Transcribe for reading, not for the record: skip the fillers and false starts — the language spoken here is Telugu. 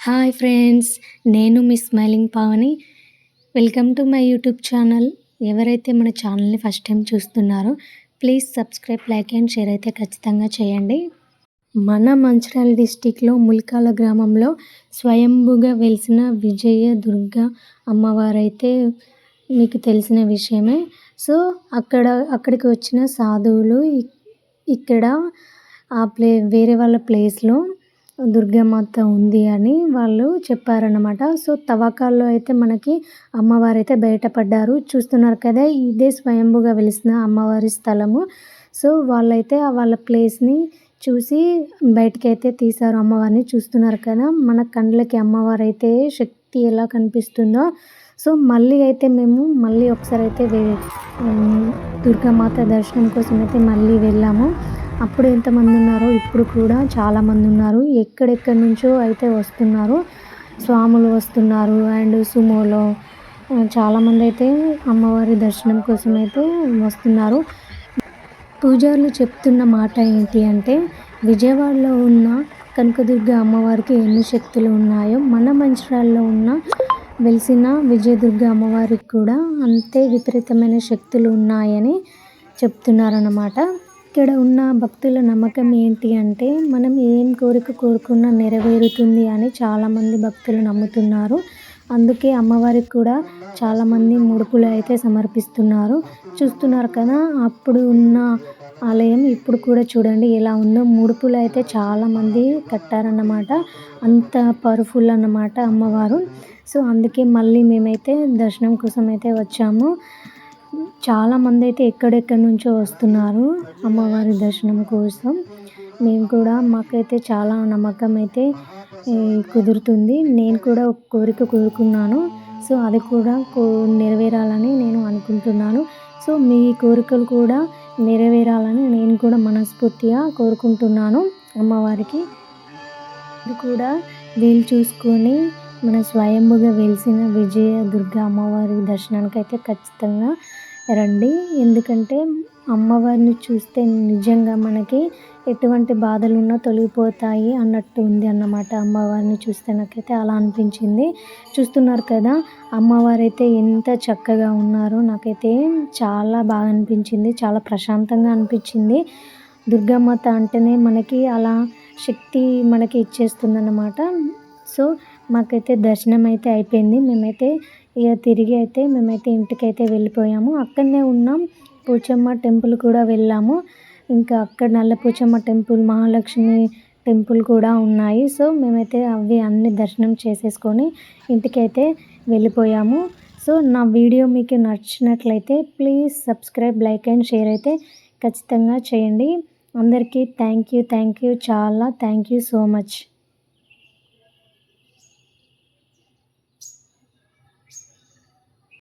హాయ్ ఫ్రెండ్స్, నేను మీ smiling Pavani. Welcome to my YouTube channel. ఎవరైతే మన ఛానల్ని ఫస్ట్ టైం చూస్తున్నారో please subscribe, like and share అయితే ఖచ్చితంగా చేయండి. మన మంచిర్యాల డిస్టిక్లో ముల్కాల గ్రామంలో స్వయంభుగా వెలిసిన విజయ దుర్గ అమ్మవారైతే మీకు తెలిసిన విషయమే. సో అక్కడికి వచ్చిన సాధువులు ఇక్కడ వేరే వాళ్ళ ప్లేస్లో దుర్గామాత ఉంది అని వాళ్ళు చెప్పారన్నమాట. సో తవ్వకాల్లో అయితే మనకి అమ్మవారైతే బయటపడ్డారు. చూస్తున్నారు కదా, ఇదే స్వయంభుగా వెలిసిన అమ్మవారి స్థలము. సో వాళ్ళైతే వాళ్ళ ప్లేస్ని చూసి బయటకైతే తీశారు అమ్మవారిని. చూస్తున్నారు కదా, మన కళ్ళకి అమ్మవారు అయితే శక్తి ఎలా కనిపిస్తుందో. సో మేము ఒకసారి అయితే దుర్గామాత దర్శనం కోసం అయితే మళ్ళీ వెళ్ళాము. అప్పుడు ఎంతమంది ఉన్నారో ఇప్పుడు కూడా చాలామంది ఉన్నారు. ఎక్కడెక్కడి నుంచో అయితే వస్తున్నారు, స్వాములు వస్తున్నారు. అండ్ సుమోలో చాలామంది అయితే అమ్మవారి దర్శనం కోసం అయితే వస్తున్నారు. పూజారులు చెప్తున్న మాట ఏంటి అంటే, విజయవాడలో ఉన్న కనకదుర్గ అమ్మవారికి ఎన్ని శక్తులు ఉన్నాయో మన మంచిర్యాలలో ఉన్న వెలిసిన విజయదుర్గ అమ్మవారికి కూడా అంతే విపరీతమైన శక్తులు ఉన్నాయని చెప్తున్నారన్నమాట. ఇక్కడ ఉన్న భక్తుల నమ్మకం ఏంటి అంటే, మనం ఏం కోరిక కోరుకున్నా నెరవేరుతుంది అని చాలామంది భక్తులు నమ్ముతున్నారు. అందుకే అమ్మవారికి కూడా చాలామంది ముడుపులు అయితే సమర్పిస్తున్నారు. చూస్తున్నారు కదా, అప్పుడు ఉన్న ఆలయం ఇప్పుడు కూడా చూడండి ఎలా ఉందో. ముడుపులు అయితే చాలామంది కట్టారన్నమాట. అంత పవర్ఫుల్ అన్నమాట అమ్మవారు. సో అందుకే మళ్ళీ మేమైతే దర్శనం కోసం అయితే వచ్చాము. చాలామంది అయితే ఎక్కడెక్కడి నుంచో వస్తున్నారు అమ్మవారి దర్శనం కోసం. మేము కూడా, మాకైతే చాలా నమ్మకం అయితే కుదురుతుంది. నేను కూడా ఒక కోరిక కోరుకున్నాను. సో అది కూడా నెరవేరాలని నేను అనుకుంటున్నాను. సో మీ కోరికలు కూడా నెరవేరాలని నేను కూడా మనస్ఫూర్తిగా కోరుకుంటున్నాను అమ్మవారికి. ఇది కూడా వీలు చూసుకొని మన స్వయంభుగా వెలిసిన విజయ దుర్గ అమ్మవారి దర్శనానికి అయితే ఖచ్చితంగా రండి. ఎందుకంటే అమ్మవారిని చూస్తే నిజంగా మనకి ఎటువంటి బాధలు ఉన్నా తొలగిపోతాయి అన్నట్టు ఉంది అన్నమాట. అమ్మవారిని చూస్తే నాకైతే అలా అనిపించింది. చూస్తున్నారు కదా, అమ్మవారు అయితే ఎంత చక్కగా ఉన్నారో. నాకైతే చాలా బాగా అనిపించింది, చాలా ప్రశాంతంగా అనిపించింది. దుర్గామాత అంటేనే మనకి అలా శక్తి మనకి ఇచ్చేస్తుందన్నమాట. సో మాకైతే దర్శనం అయితే అయిపోయింది. మేమైతే తిరిగి అయితే ఇంటికైతే వెళ్ళిపోయాము. అక్కడనే ఉన్నాం, పోచమ్మ టెంపుల్ కూడా వెళ్ళాము. ఇంకా అక్కడ నల్లపోచమ్మ టెంపుల్, మహాలక్ష్మి టెంపుల్ కూడా ఉన్నాయి. సో మేమైతే అవి అన్ని దర్శనం చేసేసుకొని ఇంటికైతే వెళ్ళిపోయాము. సో నా వీడియో మీకు నచ్చినట్లయితే please subscribe, like and share అయితే ఖచ్చితంగా చేయండి. అందరికీ థ్యాంక్ యూ, చాలా థ్యాంక్ యూ సో మచ్.